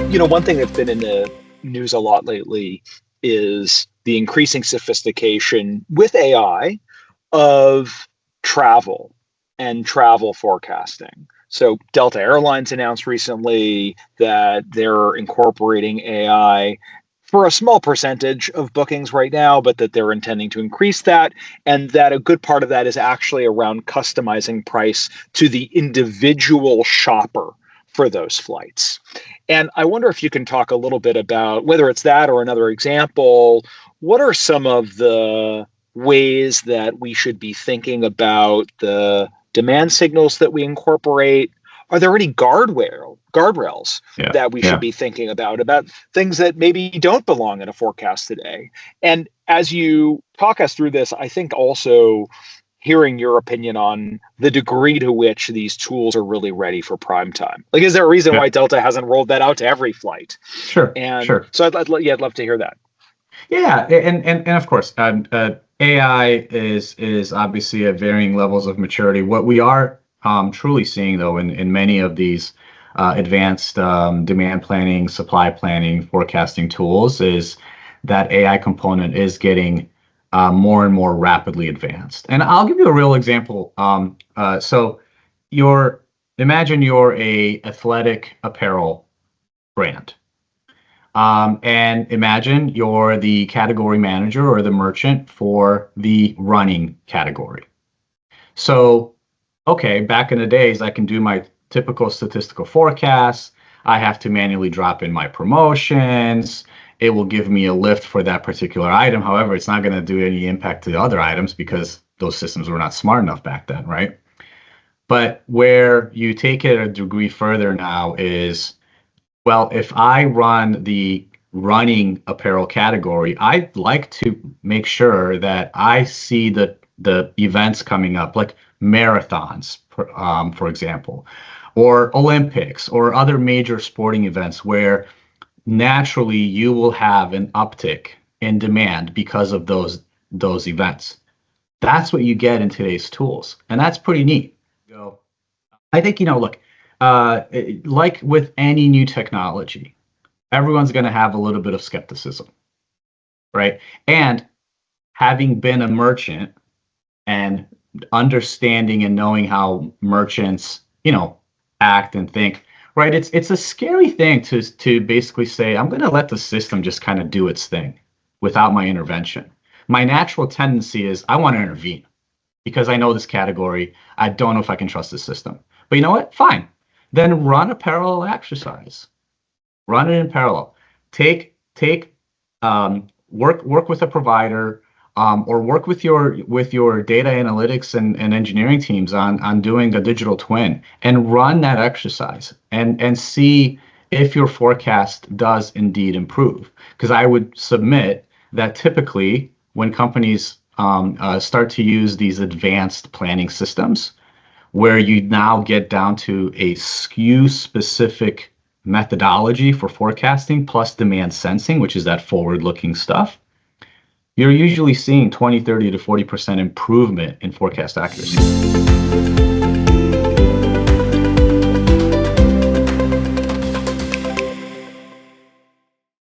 One thing that's been in the news a lot lately is the increasing sophistication with AI of travel and travel forecasting. So Delta Airlines announced recently that they're incorporating AI for a small percentage of bookings right now, but that they're intending to increase that, and that a good part of that is actually around customizing price to the individual shopper for those flights. And I wonder if you can talk a little bit about whether it's that or another example. What are some of the ways that we should be thinking about the demand signals that we incorporate? Are there any guardrails Yeah, that we should yeah. be thinking about things that maybe don't belong in a forecast today? And as you talk us through this, I think also hearing your opinion on the degree to which these tools are really ready for prime time. Like, is there a reason Yeah. why Delta hasn't rolled that out to every flight? Sure, And sure. so I'd love to hear that. Yeah, and of course, AI is obviously at varying levels of maturity. What we are truly seeing, though, in many of these advanced demand planning, supply planning, forecasting tools, is that AI component is getting more and more rapidly advanced. And I'll give you a real example. So, you're imagine you're a athletic apparel brand. And imagine you're the category manager or the merchant for the running category. So, okay, back in the days, I can do my typical statistical forecasts. I have to manually drop in my promotions. It will give me a lift for that particular item. However, it's not going to do any impact to the other items because those systems were not smart enough back then, right? But where you take it a degree further now is, well, if I run the running apparel category, I'd like to make sure that I see the events coming up, like marathons, for example, or Olympics, or other major sporting events where naturally you will have an uptick in demand because of those events. That's what you get in today's tools, and that's pretty neat. So I think, look, like with any new technology, everyone's going to have a little bit of skepticism, right? And having been a merchant and understanding and knowing how merchants, act and think, right? It's a scary thing to basically say, I'm going to let the system just kind of do its thing without my intervention. My natural tendency is I want to intervene because I know this category. I don't know if I can trust the system. But you know what? Fine. Then run a parallel exercise. Run it in parallel. Work with a provider, or work with your data analytics and engineering teams on doing a digital twin, and run that exercise and see if your forecast does indeed improve. Because I would submit that typically when companies start to use these advanced planning systems, where you now get down to a SKU specific methodology for forecasting plus demand sensing, which is that forward looking stuff, you're usually seeing 20, 30 to 40% improvement in forecast accuracy.